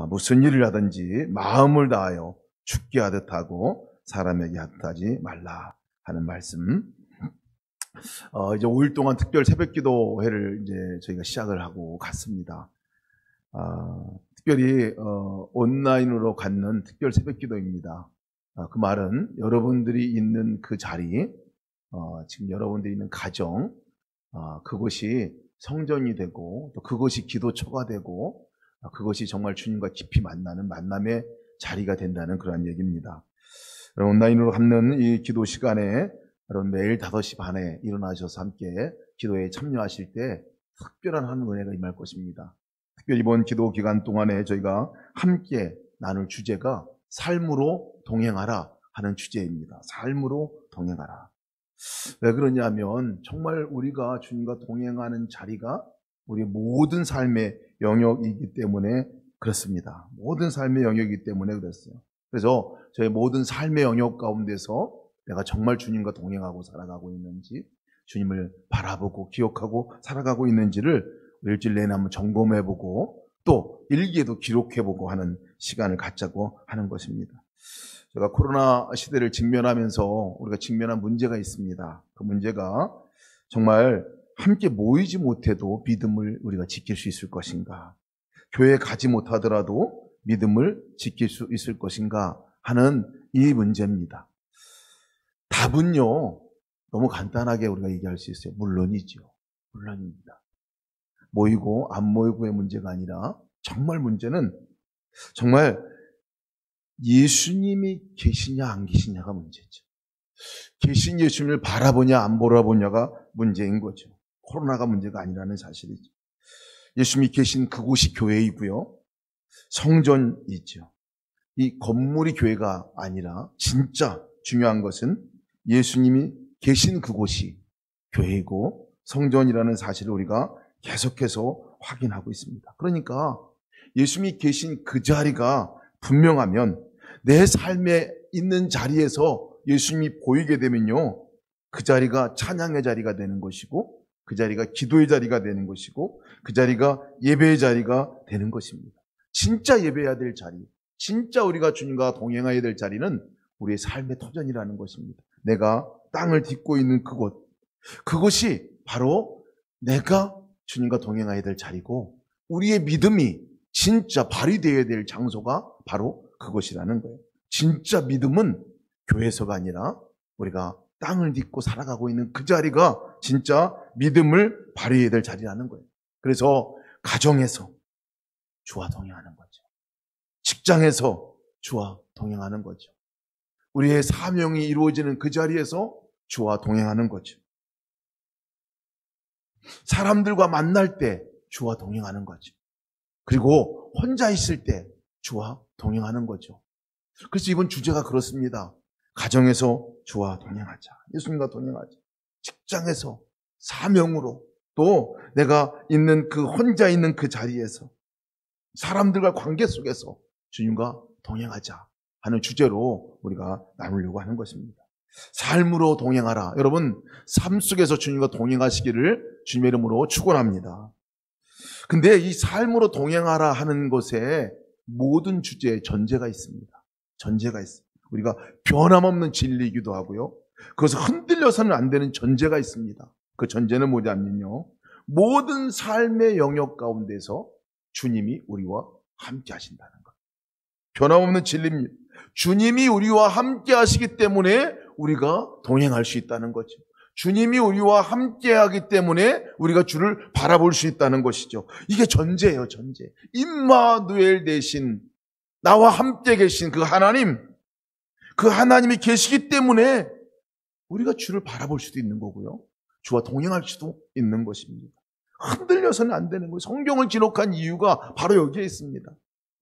무슨 일을 하든지 마음을 다하여 죽게 하듯 하고 사람에게 하듯하지 말라 하는 말씀. 이제 5일 동안 특별 새벽기도회를 이제 저희가 시작을 하고 갔습니다. 특별히 온라인으로 갖는 특별 새벽기도입니다. 그 말은 여러분들이 있는 그 자리, 지금 여러분들이 있는 가정, 그것이 성전이 되고 또 그것이 기도처가 되고 그것이 정말 주님과 깊이 만나는 만남의 자리가 된다는 그런 얘기입니다. 온라인으로 갖는 이 기도 시간에 여러분 매일 5시 반에 일어나셔서 함께 기도에 참여하실 때 특별한 한 은혜가 임할 것입니다. 특별히 이번 기도 기간 동안에 저희가 함께 나눌 주제가 삶으로 동행하라 하는 주제입니다. 삶으로 동행하라. 왜 그러냐면 정말 우리가 주님과 동행하는 자리가 우리 모든 삶의 영역이기 때문에 그렇습니다. 모든 삶의 영역이기 때문에 그랬어요. 그래서 저희 모든 삶의 영역 가운데서 내가 정말 주님과 동행하고 살아가고 있는지, 주님을 바라보고 기억하고 살아가고 있는지를 일주일 내내 한번 점검해보고 또 일기에도 기록해보고 하는 시간을 갖자고 하는 것입니다. 제가 코로나 시대를 직면하면서 우리가 직면한 문제가 있습니다. 그 문제가 정말 함께 모이지 못해도 믿음을 우리가 지킬 수 있을 것인가, 교회에 가지 못하더라도 믿음을 지킬 수 있을 것인가 하는 이 문제입니다. 답은요, 너무 간단하게 우리가 얘기할 수 있어요. 물론이죠. 물론입니다. 모이고 안 모이고의 문제가 아니라 정말 문제는 정말 예수님이 계시냐 안 계시냐가 문제죠. 계신 예수님을 바라보냐 안 바라보냐가 문제인 거죠. 코로나가 문제가 아니라는 사실이죠. 예수님이 계신 그곳이 교회이고요. 성전이죠. 이 건물이 교회가 아니라 진짜 중요한 것은 예수님이 계신 그곳이 교회이고 성전이라는 사실을 우리가 계속해서 확인하고 있습니다. 그러니까 예수님이 계신 그 자리가 분명하면 내 삶에 있는 자리에서 예수님이 보이게 되면요, 그 자리가 찬양의 자리가 되는 것이고 그 자리가 기도의 자리가 되는 것이고 그 자리가 예배의 자리가 되는 것입니다. 진짜 예배해야 될 자리, 진짜 우리가 주님과 동행해야 될 자리는 우리의 삶의 터전이라는 것입니다. 내가 땅을 딛고 있는 그곳, 그것이 바로 내가 주님과 동행해야 될 자리고 우리의 믿음이 진짜 발휘되어야 될 장소가 바로 그것이라는 거예요. 진짜 믿음은 교회에서가 아니라 우리가 땅을 딛고 살아가고 있는 그 자리가 진짜 믿음을 발휘해야 될 자리라는 거예요. 그래서 가정에서 주와 동행하는 거죠. 직장에서 주와 동행하는 거죠. 우리의 사명이 이루어지는 그 자리에서 주와 동행하는 거죠. 사람들과 만날 때 주와 동행하는 거죠. 그리고 혼자 있을 때 주와 동행하는 거죠. 그래서 이번 주제가 그렇습니다. 가정에서 주와 동행하자. 예수님과 동행하자. 직장에서 사명으로 또 내가 있는 그 혼자 있는 그 자리에서 사람들과 관계 속에서 주님과 동행하자 하는 주제로 우리가 나누려고 하는 것입니다. 삶으로 동행하라. 여러분, 삶 속에서 주님과 동행하시기를 주님의 이름으로 축원합니다. 근데 이 삶으로 동행하라 하는 것에 모든 주제에 전제가 있습니다. 전제가 있습니다. 우리가 변함없는 진리이기도 하고요. 그것을 흔들려서는 안 되는 전제가 있습니다. 그 전제는 뭐냐면요, 모든 삶의 영역 가운데서 주님이 우리와 함께 하신다는 것. 변함없는 진리입니다. 주님이 우리와 함께 하시기 때문에 우리가 동행할 수 있다는 거죠. 주님이 우리와 함께 하기 때문에 우리가 주를 바라볼 수 있다는 것이죠. 이게 전제예요, 전제. 임마누엘 대신 나와 함께 계신 그 하나님, 그 하나님이 계시기 때문에 우리가 주를 바라볼 수도 있는 거고요. 주와 동행할 수도 있는 것입니다. 흔들려서는 안 되는 거예요. 성경을 기록한 이유가 바로 여기에 있습니다.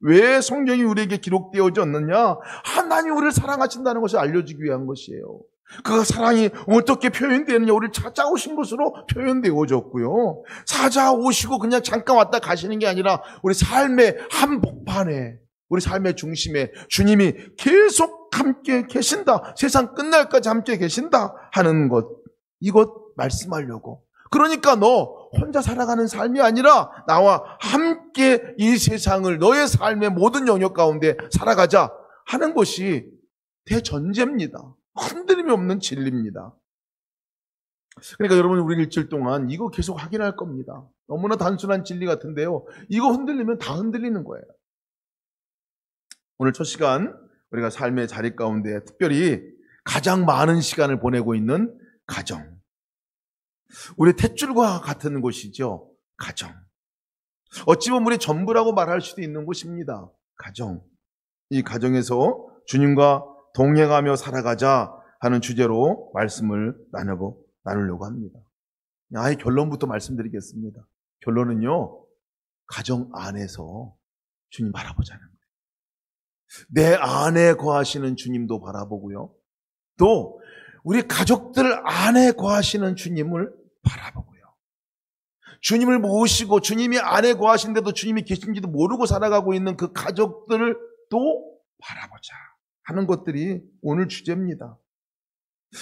왜 성경이 우리에게 기록되어졌느냐? 하나님 우리를 사랑하신다는 것을 알려주기 위한 것이에요. 그 사랑이 어떻게 표현되느냐? 우리를 찾아오신 것으로 표현되어졌고요. 찾아오시고 그냥 잠깐 왔다 가시는 게 아니라 우리 삶의 한복판에, 우리 삶의 중심에 주님이 계속 함께 계신다. 세상 끝날까지 함께 계신다 하는 것, 이것 말씀하려고. 그러니까 너 혼자 살아가는 삶이 아니라 나와 함께 이 세상을 너의 삶의 모든 영역 가운데 살아가자 하는 것이 대전제입니다. 흔들림이 없는 진리입니다. 그러니까 여러분, 우리 일주일 동안 이거 계속 확인할 겁니다. 너무나 단순한 진리 같은데요, 이거 흔들리면 다 흔들리는 거예요. 오늘 첫 시간 우리가 삶의 자리 가운데 특별히 가장 많은 시간을 보내고 있는 가정, 우리 탯줄과 같은 곳이죠. 가정. 어찌 보면 우리 전부라고 말할 수도 있는 곳입니다. 가정. 이 가정에서 주님과 동행하며 살아가자 하는 주제로 말씀을 나누려고 합니다. 아예 결론부터 말씀드리겠습니다. 결론은요, 가정 안에서 주님 바라보자는 거예요. 내 안에 거하시는 주님도 바라보고요, 또 우리 가족들 안에 거하시는 주님을 바라보고요, 주님을 모시고 주님이 안에 거하신데도 주님이 계신지도 모르고 살아가고 있는 그 가족들을 또 바라보자 하는 것들이 오늘 주제입니다.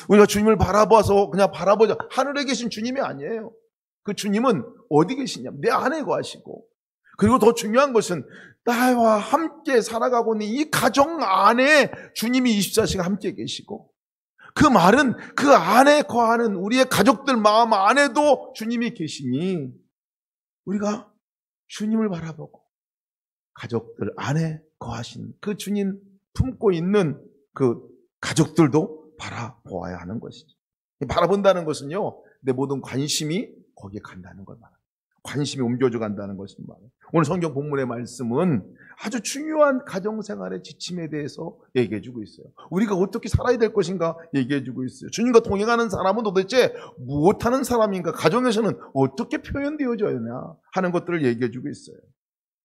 우리가 주님을 바라봐서 그냥 바라보자, 하늘에 계신 주님이 아니에요. 그 주님은 어디 계시냐면 내 안에 거하시고, 그리고 더 중요한 것은 나와 함께 살아가고 있는 이 가정 안에 주님이 24시간 함께 계시고, 그 말은 그 안에 거하는 우리의 가족들 마음 안에도 주님이 계시니 우리가 주님을 바라보고 가족들 안에 거하신 그 주님 품고 있는 그 가족들도 바라보아야 하는 것이죠. 바라본다는 것은요, 내 모든 관심이 거기에 간다는 걸 말합니다. 관심이 옮겨져 간다는 것을 말해요. 오늘 성경 본문의 말씀은 아주 중요한 가정생활의 지침에 대해서 얘기해주고 있어요. 우리가 어떻게 살아야 될 것인가 얘기해주고 있어요. 주님과 동행하는 사람은 도대체 무엇하는 사람인가, 가정에서는 어떻게 표현되어져야 하냐 하는 것들을 얘기해주고 있어요.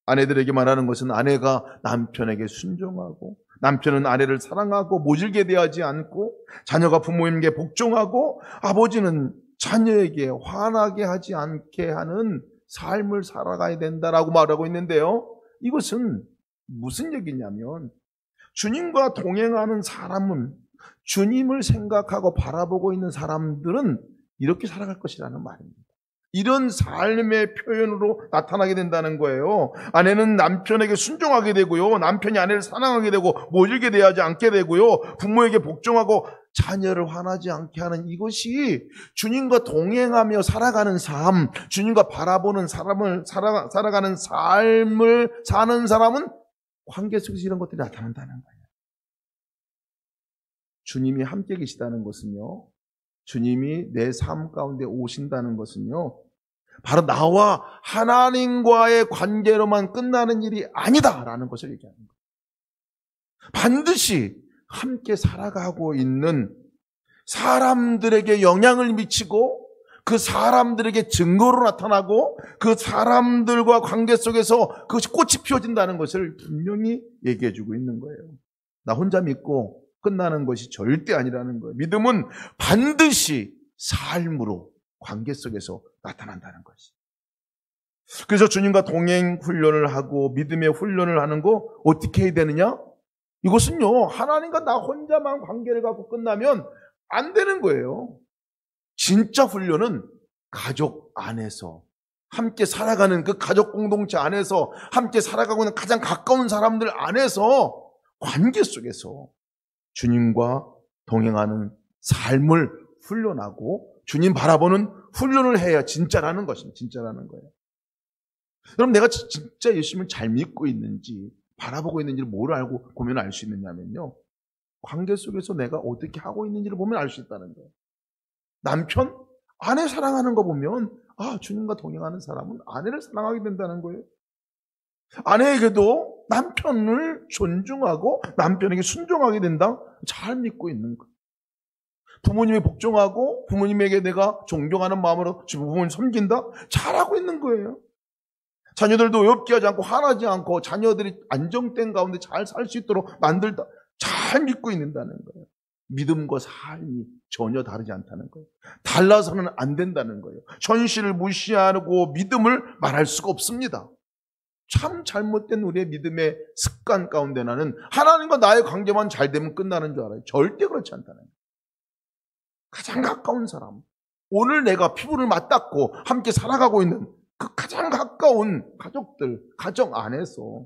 아내들에게 말하는 것은 아내가 남편에게 순종하고, 남편은 아내를 사랑하고 모질게 대하지 않고, 자녀가 부모님께 복종하고, 아버지는 자녀에게 화나게 하지 않게 하는 삶을 살아가야 된다라고 말하고 있는데요, 이것은 무슨 얘기냐면 주님과 동행하는 사람은, 주님을 생각하고 바라보고 있는 사람들은 이렇게 살아갈 것이라는 말입니다. 이런 삶의 표현으로 나타나게 된다는 거예요. 아내는 남편에게 순종하게 되고요, 남편이 아내를 사랑하게 되고 모질게 대하지 않게 되고요, 부모에게 복종하고 자녀를 화나지 않게 하는, 이것이 주님과 동행하며 살아가는 삶, 주님과 바라보는 사람을 살아가는 삶을 사는 사람은 관계 속에서 이런 것들이 나타난다는 거예요. 주님이 함께 계시다는 것은요, 주님이 내 삶 가운데 오신다는 것은요, 바로 나와 하나님과의 관계로만 끝나는 일이 아니다라는 것을 얘기하는 거예요. 반드시 함께 살아가고 있는 사람들에게 영향을 미치고, 그 사람들에게 증거로 나타나고, 그 사람들과 관계 속에서 그것이 꽃이 피어진다는 것을 분명히 얘기해주고 있는 거예요. 나 혼자 믿고 끝나는 것이 절대 아니라는 거예요. 믿음은 반드시 삶으로 관계 속에서 나타난다는 것이. 그래서 주님과 동행 훈련을 하고 믿음의 훈련을 하는 거 어떻게 해야 되느냐? 이것은요, 하나님과 나 혼자만 관계를 갖고 끝나면 안 되는 거예요. 진짜 훈련은 가족 안에서 함께 살아가는 그 가족 공동체 안에서 함께 살아가고 있는 가장 가까운 사람들 안에서 관계 속에서 주님과 동행하는 삶을 훈련하고 주님 바라보는 훈련을 해야 진짜라는 것입니다. 진짜라는 거예요. 그럼 내가 진짜 예수님을 잘 믿고 있는지 바라보고 있는지를 뭘 알고 보면 알 수 있느냐면요, 관계 속에서 내가 어떻게 하고 있는지를 보면 알 수 있다는 거예요. 남편, 아내 사랑하는 거 보면 주님과 동행하는 사람은 아내를 사랑하게 된다는 거예요. 아내에게도 남편을 존중하고 남편에게 순종하게 된다? 잘 믿고 있는 거예요. 부모님에 복종하고 부모님에게 내가 존경하는 마음으로 부모님 섬긴다? 잘하고 있는 거예요. 자녀들도 어렵게 하지 않고 화나지 않고 자녀들이 안정된 가운데 잘 살 수 있도록 만들다, 잘 믿고 있는다는 거예요. 믿음과 삶이 전혀 다르지 않다는 거예요. 달라서는 안 된다는 거예요. 현실을 무시하고 믿음을 말할 수가 없습니다. 참 잘못된 우리의 믿음의 습관 가운데 나는 하나님과 나의 관계만 잘 되면 끝나는 줄 알아요. 절대 그렇지 않다는 거예요. 가장 가까운 사람, 오늘 내가 피부를 맞닿고 함께 살아가고 있는 그 가장 가까운 가족들, 가정 안에서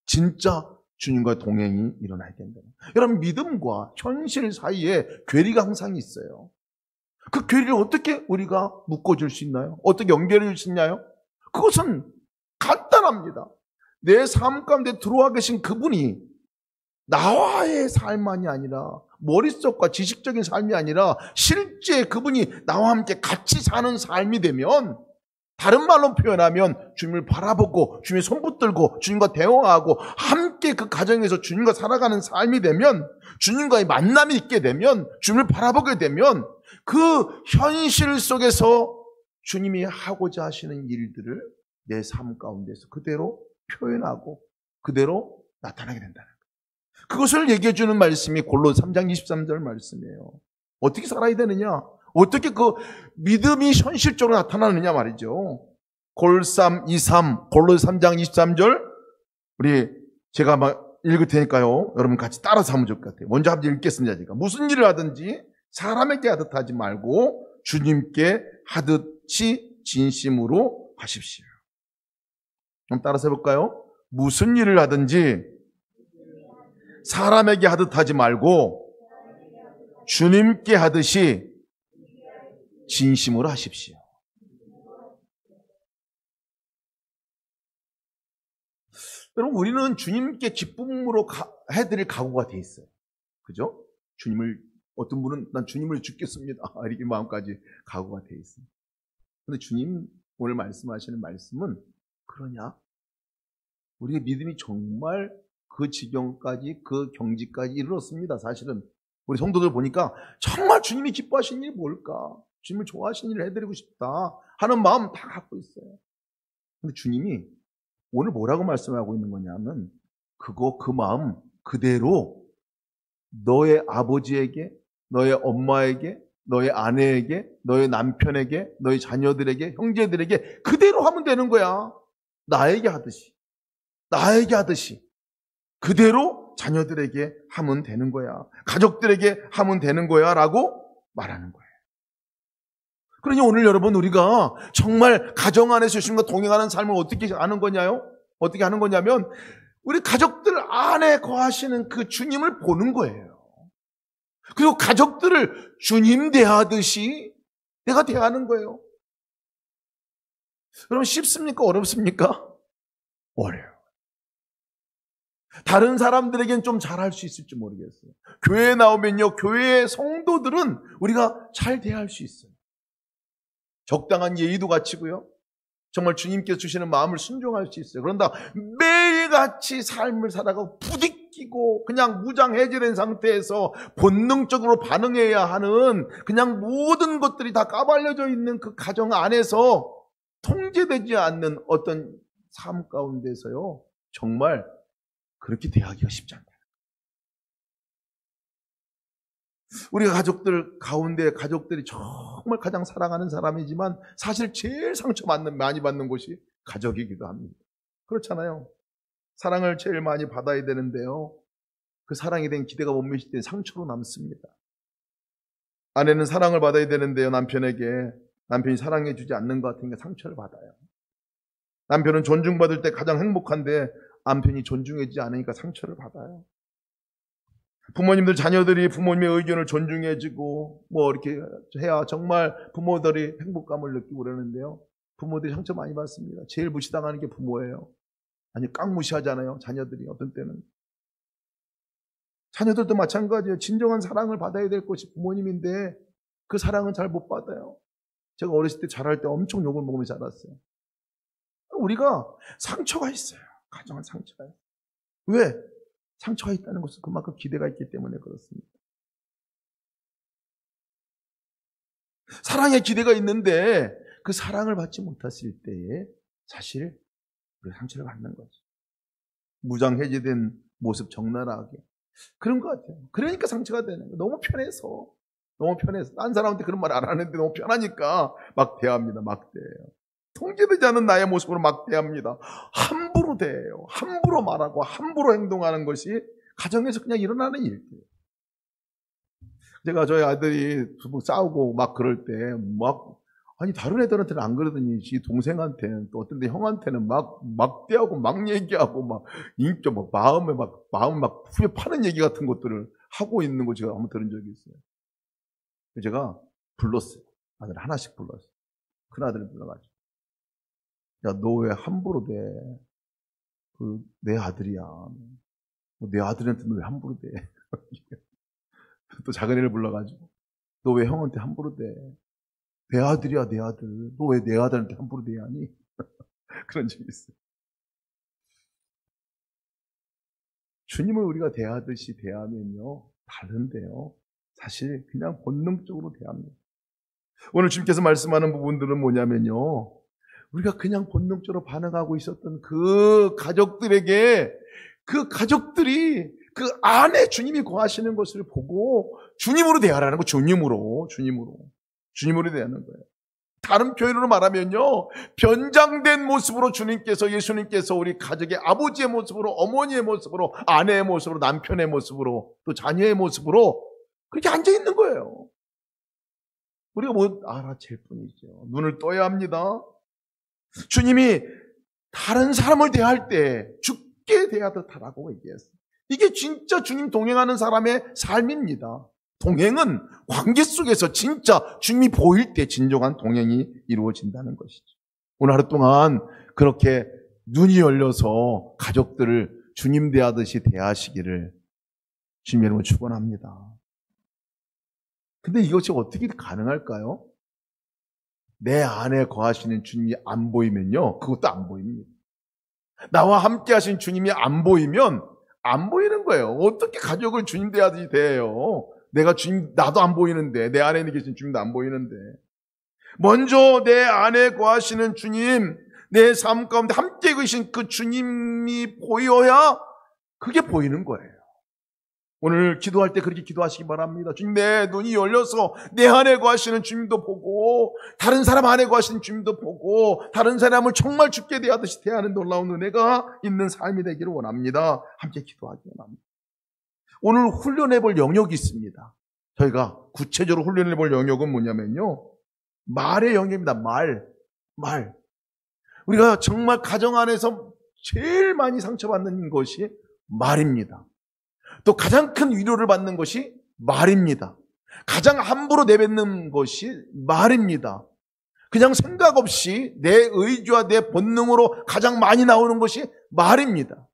진짜 주님과 동행이 일어나야 된다. 여러분, 믿음과 현실 사이에 괴리가 항상 있어요. 그 괴리를 어떻게 우리가 묶어줄 수 있나요? 어떻게 연결해 줄 수 있나요? 그것은 간단합니다. 내 삶 가운데 들어와 계신 그분이 나와의 삶만이 아니라, 머릿속과 지식적인 삶이 아니라 실제 그분이 나와 함께 같이 사는 삶이 되면, 다른 말로 표현하면 주님을 바라보고 주님의 손 붙들고 주님과 대화하고 함께 그 가정에서 주님과 살아가는 삶이 되면, 주님과의 만남이 있게 되면, 주님을 바라보게 되면 그 현실 속에서 주님이 하고자 하시는 일들을 내 삶 가운데서 그대로 표현하고 그대로 나타나게 된다는 거예요. 그것을 얘기해 주는 말씀이 골로새 3장 23절 말씀이에요. 어떻게 살아야 되느냐? 어떻게 그 믿음이 현실적으로 나타나느냐 말이죠. 골로새 3장 23절 제가 막 읽을 테니까요. 여러분 같이 따라서 하면 좋을 것 같아요. 먼저 한번 읽겠습니다. 제가. 무슨 일을 하든지 사람에게 하듯 하지 말고 주님께 하듯이 진심으로 하십시오. 그럼 따라서 해볼까요? 무슨 일을 하든지 사람에게 하듯 하지 말고 주님께 하듯이 진심으로 하십시오. 여러분, 우리는 주님께 기쁨으로 해드릴 각오가 돼 있어요. 그죠? 어떤 분은 난 주님을 죽겠습니다, 이렇게 마음까지 각오가 돼 있어요. 근데 주님 오늘 말씀하시는 말씀은, 그러냐? 우리의 믿음이 정말 그 지경까지, 그 경지까지 이르렀습니다. 사실은 우리 성도들 보니까 정말 주님이 기뻐하시는 일이 뭘까? 주님을 좋아하시는 일을 해드리고 싶다 하는 마음 다 갖고 있어요. 근데 주님이 오늘 뭐라고 말씀하고 있는 거냐면, 그 마음 그대로 너의 아버지에게, 너의 엄마에게, 너의 아내에게, 너의 남편에게, 너의 자녀들에게, 형제들에게 그대로 하면 되는 거야. 나에게 하듯이 그대로 자녀들에게 하면 되는 거야. 가족들에게 하면 되는 거야 라고 말하는 거예요. 그러니 오늘 여러분, 우리가 정말 가정 안에서 주님과 동행하는 삶을 어떻게 하는 거냐면, 우리 가족들 안에 거하시는 그 주님을 보는 거예요. 그리고 가족들을 주님 대하듯이 내가 대하는 거예요. 여러분, 쉽습니까? 어렵습니까? 어려워요. 다른 사람들에겐 좀 잘할 수 있을지 모르겠어요. 교회에 나오면요, 교회의 성도들은 우리가 잘 대할 수 있어요. 적당한 예의도 갖추고요, 정말 주님께서 주시는 마음을 순종할 수 있어요. 그런다 매일같이 삶을 살아가고 부딪히고 그냥 무장해제된 상태에서 본능적으로 반응해야 하는, 그냥 모든 것들이 다 까발려져 있는 그 가정 안에서 통제되지 않는 어떤 삶 가운데서요, 정말 그렇게 대하기가 쉽지 않다. 우리가 가족들 가운데, 가족들이 정말 가장 사랑하는 사람이지만 사실 제일 많이 받는 곳이 가족이기도 합니다. 그렇잖아요. 사랑을 제일 많이 받아야 되는데요, 그 사랑에 대한 기대가 못 미칠 때 상처로 남습니다. 아내는 사랑을 받아야 되는데요, 남편이 사랑해 주지 않는 것 같으니까 상처를 받아요. 남편은 존중받을 때 가장 행복한데 남편이 존중해 주지 않으니까 상처를 받아요. 부모님들, 자녀들이 부모님의 의견을 존중해주고 이렇게 해야 정말 부모들이 행복감을 느끼고 그러는데요, 부모들이 상처 많이 받습니다. 제일 무시당하는 게 부모예요. 아니, 깡무시하잖아요, 자녀들이. 어떤 때는 자녀들도 마찬가지예요. 진정한 사랑을 받아야 될 것이 부모님인데 그 사랑은 잘 못 받아요. 제가 어렸을 때 자랄 때 엄청 욕을 먹으면서 자랐어요. 우리가 상처가 있어요. 가정한 상처가 있어요. 왜? 상처가 있다는 것은 그만큼 기대가 있기 때문에 그렇습니다. 사랑에 기대가 있는데 그 사랑을 받지 못했을 때에 사실 우리가 상처를 받는 거죠. 무장해제된 모습, 적나라하게. 그런 것 같아요. 그러니까 상처가 되는 거예요. 너무 편해서. 딴 사람한테 그런 말 안 하는데 너무 편하니까 막 대합니다. 막 대해요. 통제되지 않은 나의 모습으로 막 대합니다. 함부로 대해요. 함부로 말하고 함부로 행동하는 것이 가정에서 그냥 일어나는 일이에요. 제가 저희 아들이 싸우고 막 그럴 때 아니 다른 애들한테는 안 그러더니 지 동생한테는 또 어떤 데 형한테는 막 대하고 막 얘기하고 막 인격 막 마음을 막 후에 파는 얘기 같은 것들을 하고 있는 거 제가 한번 들은 적이 있어요. 제가 불렀어요. 아들 하나씩 불렀어요. 큰 아들을 불러가지고 야, 너 왜 함부로 대? 내 아들이야. 내 아들한테 너 왜 함부로 대? 또 작은 애를 불러가지고 너 왜 형한테 함부로 대? 내 아들이야, 내 아들. 너 왜 내 아들한테 함부로 대하니? 그런 적이 있어요. 주님을 우리가 대하듯이 대하면요, 다른데요. 사실 그냥 본능적으로 대합니다. 오늘 주님께서 말씀하는 부분들은 뭐냐면요, 우리가 그냥 본능적으로 반응하고 있었던 그 가족들에게 그 가족들이 그 안에 주님이 거하시는 것을 보고 주님으로 대하라는 거, 주님으로 대하는 거예요. 다른 표현으로 말하면요, 변장된 모습으로 예수님께서 우리 가족의 아버지의 모습으로, 어머니의 모습으로, 아내의 모습으로, 남편의 모습으로, 또 자녀의 모습으로 그렇게 앉아 있는 거예요. 우리가 알아챌 뿐이죠. 눈을 떠야 합니다. 주님이 다른 사람을 대할 때 죽게 대하듯 하라고 얘기했어요. 이게 진짜 주님 동행하는 사람의 삶입니다. 동행은 관계 속에서 진짜 주님이 보일 때 진정한 동행이 이루어진다는 것이죠. 오늘 하루 동안 그렇게 눈이 열려서 가족들을 주님 대하듯이 대하시기를 주님 이름으로 축원합니다. 근데 이것이 어떻게 가능할까요? 내 안에 거하시는 주님이 안 보이면요, 그것도 안 보입니다. 나와 함께 하신 주님이 안 보이면 안 보이는 거예요. 어떻게 가족을 주님 대하듯이 대해요? 나도 안 보이는데, 내 안에 계신 주님도 안 보이는데. 먼저 내 안에 거하시는 주님, 내 삶 가운데 함께 계신 그 주님이 보여야 그게 보이는 거예요. 오늘 기도할 때 그렇게 기도하시기 바랍니다. 주님, 내 눈이 열려서 내 안에 거하시는 주님도 보고, 다른 사람 안에 거하시는 주님도 보고, 다른 사람을 정말 죽게 대하듯이 대하는 놀라운 은혜가 있는 삶이 되기를 원합니다. 함께 기도하기 원합니다. 오늘 훈련해볼 영역이 있습니다. 저희가 구체적으로 훈련해볼 영역은 뭐냐면요, 말의 영역입니다. 말. 우리가 정말 가정 안에서 제일 많이 상처받는 것이 말입니다. 또 가장 큰 위로를 받는 것이 말입니다. 가장 함부로 내뱉는 것이 말입니다. 그냥 생각 없이 내 의지와 내 본능으로 가장 많이 나오는 것이 말입니다.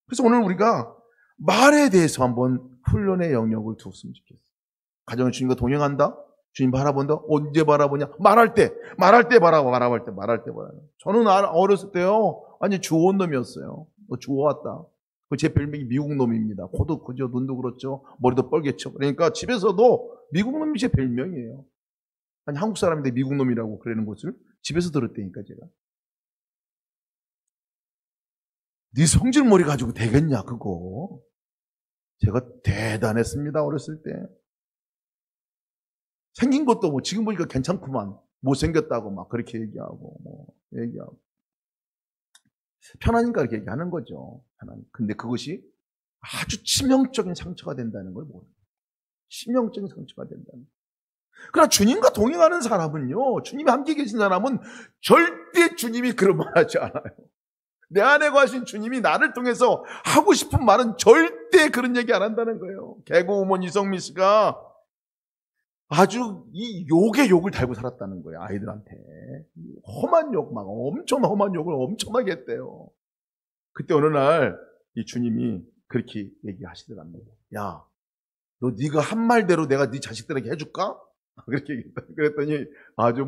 그래서 오늘 우리가 말에 대해서 한번 훈련의 영역을 두었으면 좋겠어요. 가정을 주님과 동행한다? 주님 바라본다? 언제 바라보냐? 말할 때 바라봐. 저는 어렸을 때요, 완전 주워온 놈이었어요. 주워왔다. 제 별명이 미국 놈입니다. 코도 크죠, 눈도 그렇죠, 머리도 뻘개죠. 그러니까 집에서도 미국 놈이 제 별명이에요. 아니, 한국 사람인데 미국 놈이라고 그러는 것을 집에서 들었다니까, 제가. 네 성질 머리 가지고 되겠냐, 그거. 제가 대단했습니다, 어렸을 때. 생긴 것도 지금 보니까 괜찮구만. 못생겼다고 막 그렇게 얘기하고. 편하니까 그렇게 얘기하는 거죠. 근데 그것이 아주 치명적인 상처가 된다는 걸 모릅니다. 치명적인 상처가 된다는. 그러나 주님과 동행하는 사람은요, 주님이 함께 계신 사람은 절대 주님이 그런 말 하지 않아요. 내 안에 거하신 주님이 나를 통해서 하고 싶은 말은 절대 그런 얘기 안 한다는 거예요. 개그우먼 이성미 씨가 아주 이 욕에 욕을 달고 살았다는 거예요, 아이들한테. 험한 욕, 막 엄청 험한 욕을 엄청나게 했대요. 그때 어느 날 이 주님이 그렇게 얘기하시더랍니다. 야, 너 네가 한 말대로 내가 네 자식들에게 해줄까? 그렇게 얘기했다. 그랬더니 아주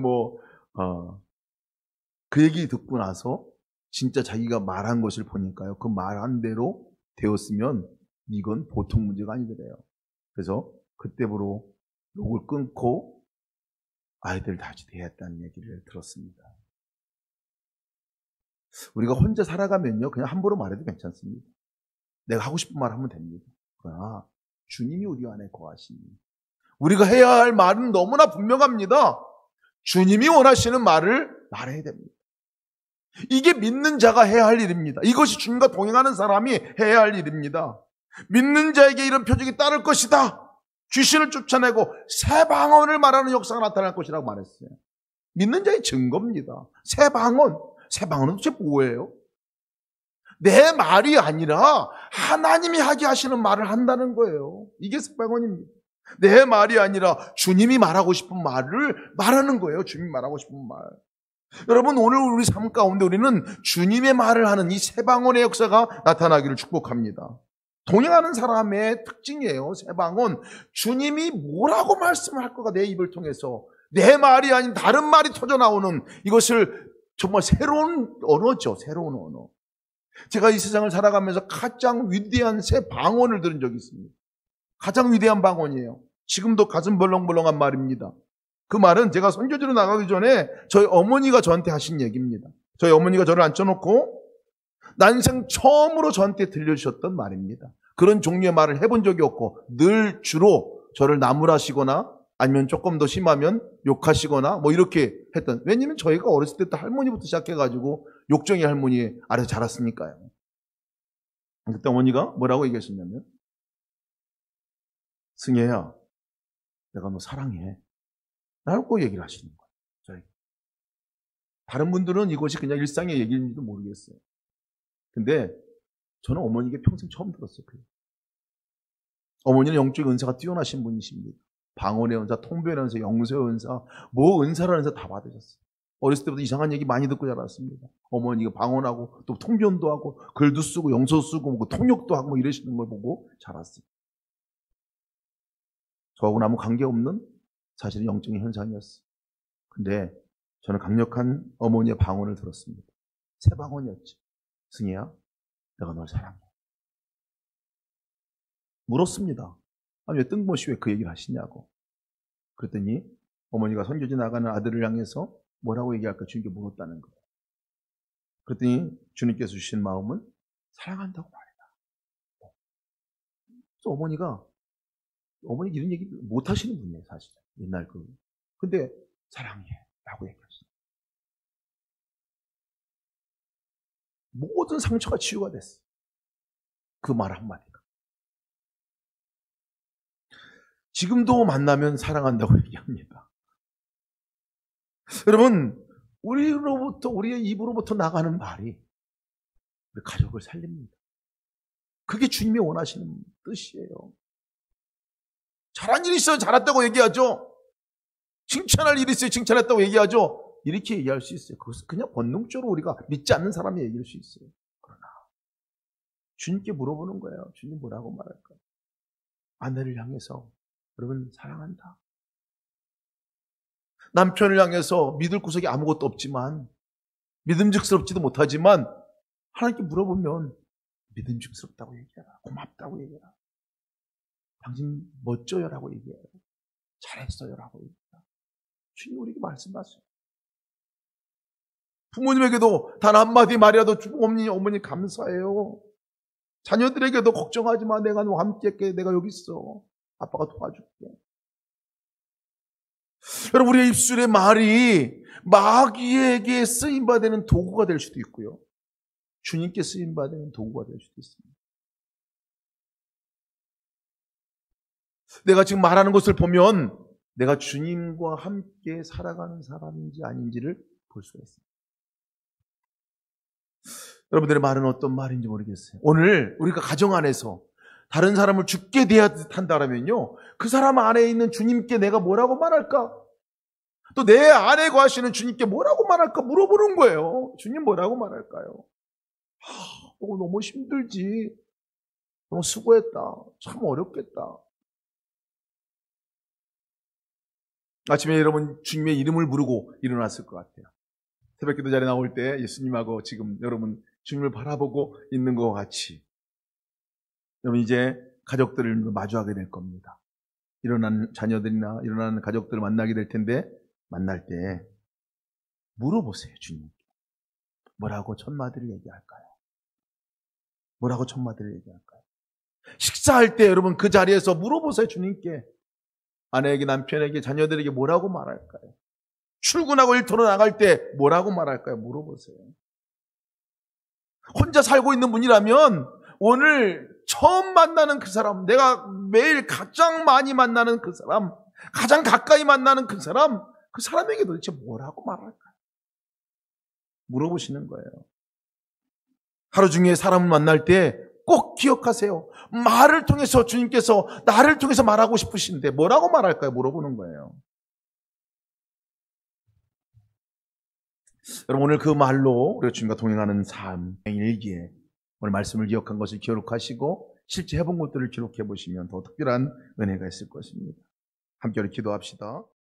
그 얘기 듣고 나서 진짜 자기가 말한 것을 보니까요, 그 말한 대로 되었으면 이건 보통 문제가 아니더래요. 그래서 그때부로 욕을 끊고 아이들 다시 대했다는 얘기를 들었습니다. 우리가 혼자 살아가면요, 그냥 함부로 말해도 괜찮습니다. 내가 하고 싶은 말 하면 됩니다. 그러나 주님이 우리 안에 거하시니 우리가 해야 할 말은 너무나 분명합니다. 주님이 원하시는 말을 말해야 됩니다. 이게 믿는 자가 해야 할 일입니다. 이것이 주님과 동행하는 사람이 해야 할 일입니다. 믿는 자에게 이런 표적이 따를 것이다. 귀신을 쫓아내고 새 방언을 말하는 역사가 나타날 것이라고 말했어요. 믿는 자의 증거입니다. 새 방언은 도대체 뭐예요? 내 말이 아니라 하나님이 하게 하시는 말을 한다는 거예요. 이게 새 방언입니다. 내 말이 아니라 주님이 말하고 싶은 말을 말하는 거예요. 주님이 말하고 싶은 말. 여러분, 오늘 우리 삶 가운데 우리는 주님의 말을 하는 이 새 방언의 역사가 나타나기를 축복합니다. 동행하는 사람의 특징이에요. 새 방언. 주님이 뭐라고 말씀할 거가 내 입을 통해서 내 말이 아닌 다른 말이 터져 나오는 이것을 정말 새로운 언어죠. 새로운 언어. 제가 이 세상을 살아가면서 가장 위대한 새 방언을 들은 적이 있습니다. 가장 위대한 방언이에요. 지금도 가슴 벌렁벌렁한 말입니다. 그 말은 제가 선교지로 나가기 전에 저희 어머니가 저한테 하신 얘기입니다. 저희 어머니가 저를 앉혀놓고 난생 처음으로 저한테 들려주셨던 말입니다. 그런 종류의 말을 해본 적이 없고 늘 주로 저를 나무라시거나 아니면 조금 더 심하면 욕하시거나 뭐 이렇게 했던. 왜냐면 저희가 어렸을 때부터 할머니부터 시작해가지고 욕정이 할머니 아래서 자랐으니까요. 그때 어머니가 뭐라고 얘기하셨냐면, 승혜야, 내가 너 사랑해 라고 얘기를 하시는 거예요. 저에게. 다른 분들은 이것이 그냥 일상의 얘기인지도 모르겠어요. 근데 저는 어머니에게 평생 처음 들었어요. 어머니는 영적 은사가 뛰어나신 분이십니다. 방언의 은사, 통변의 은사, 영서의 은사, 뭐 은사라는 은사 다 받으셨어요. 어렸을 때부터 이상한 얘기 많이 듣고 자랐습니다. 어머니가 방언하고 또 통변도 하고 글도 쓰고 영서 쓰고 뭐 통역도 하고 뭐 이러시는 걸 보고 자랐어요. 저하고는 아무 관계없는 사실은 영적인 현상이었어요. 근데 저는 강력한 어머니의 방언을 들었습니다. 새 방언이었죠. 승희야, 내가 널 사랑해. 물었습니다. 아니, 왜 뜬금없이 왜 그 얘기를 하시냐고. 그랬더니 어머니가 선교지 나가는 아들을 향해서 뭐라고 얘기할까 주님께 물었다는 거예요. 그랬더니 주님께서 주신 마음은 사랑한다고 말해라. 그래서 어머니 이런 얘기 못 하시는 분이에요, 사실. 옛날 근데 사랑해 라고 얘기하시죠. 모든 상처가 치유가 됐어요. 그 말 한마디가. 지금도 만나면 사랑한다고 얘기합니다. 여러분, 우리의 입으로부터 나가는 말이 우리 가족을 살립니다. 그게 주님이 원하시는 뜻이에요. 잘한 일이 있어요. 잘했다고 얘기하죠. 칭찬할 일이 있어요. 칭찬했다고 얘기하죠. 이렇게 얘기할 수 있어요. 그것은 그냥 본능적으로 우리가 믿지 않는 사람이 얘기할 수 있어요. 그러나 주님께 물어보는 거예요. 주님 뭐라고 말할까요? 아내를 향해서 여러분 사랑한다. 남편을 향해서 믿을 구석이 아무것도 없지만 믿음직스럽지도 못하지만 하나님께 물어보면 믿음직스럽다고 얘기해라. 고맙다고 얘기해라. 당신 멋져요 라고 얘기해요. 잘했어요 라고 얘기해요. 주님 우리에게 말씀하세요. 부모님에게도 단 한마디 말이라도 어머니 감사해요. 자녀들에게도 걱정하지 마. 내가 너와 함께 할게. 내가 여기 있어. 아빠가 도와줄게. 여러분, 우리의 입술의 말이 마귀에게 쓰임받는 도구가 될 수도 있고요. 주님께 쓰임받는 도구가 될 수도 있습니다. 내가 지금 말하는 것을 보면 내가 주님과 함께 살아가는 사람인지 아닌지를 볼 수가 있습니다. 여러분들의 말은 어떤 말인지 모르겠어요. 오늘 우리가 가정 안에서 다른 사람을 죽게 대한다면요, 그 사람 안에 있는 주님께 내가 뭐라고 말할까? 또 내 안에 거하시는 주님께 뭐라고 말할까 물어보는 거예요. 주님 뭐라고 말할까요? 너무 힘들지. 너무 수고했다. 참 어렵겠다. 아침에 여러분 주님의 이름을 부르고 일어났을 것 같아요. 새벽기도 자리에 나올 때 예수님하고 지금 여러분 주님을 바라보고 있는 것 같이 여러분 이제 가족들을 마주하게 될 겁니다. 일어나는 자녀들이나 일어나는 가족들을 만나게 될 텐데 만날 때 물어보세요. 주님께. 뭐라고 첫 마디를 얘기할까요? 뭐라고 첫 마디를 얘기할까요? 식사할 때 여러분 그 자리에서 물어보세요. 주님께. 아내에게, 남편에게, 자녀들에게 뭐라고 말할까요? 출근하고 일터로 나갈 때 뭐라고 말할까요? 물어보세요. 혼자 살고 있는 분이라면 오늘 처음 만나는 그 사람, 내가 매일 가장 많이 만나는 그 사람, 가장 가까이 만나는 그 사람에게 도대체 뭐라고 말할까요? 물어보시는 거예요. 하루 중에 사람을 만날 때 꼭 기억하세요. 말을 통해서 주님께서 나를 통해서 말하고 싶으신데 뭐라고 말할까요? 물어보는 거예요. 여러분, 오늘 그 말로 우리가 주님과 동행하는 삶의 일기에 오늘 말씀을 기억한 것을 기록하시고 실제 해본 것들을 기록해 보시면 더 특별한 은혜가 있을 것입니다. 함께 우리 기도합시다.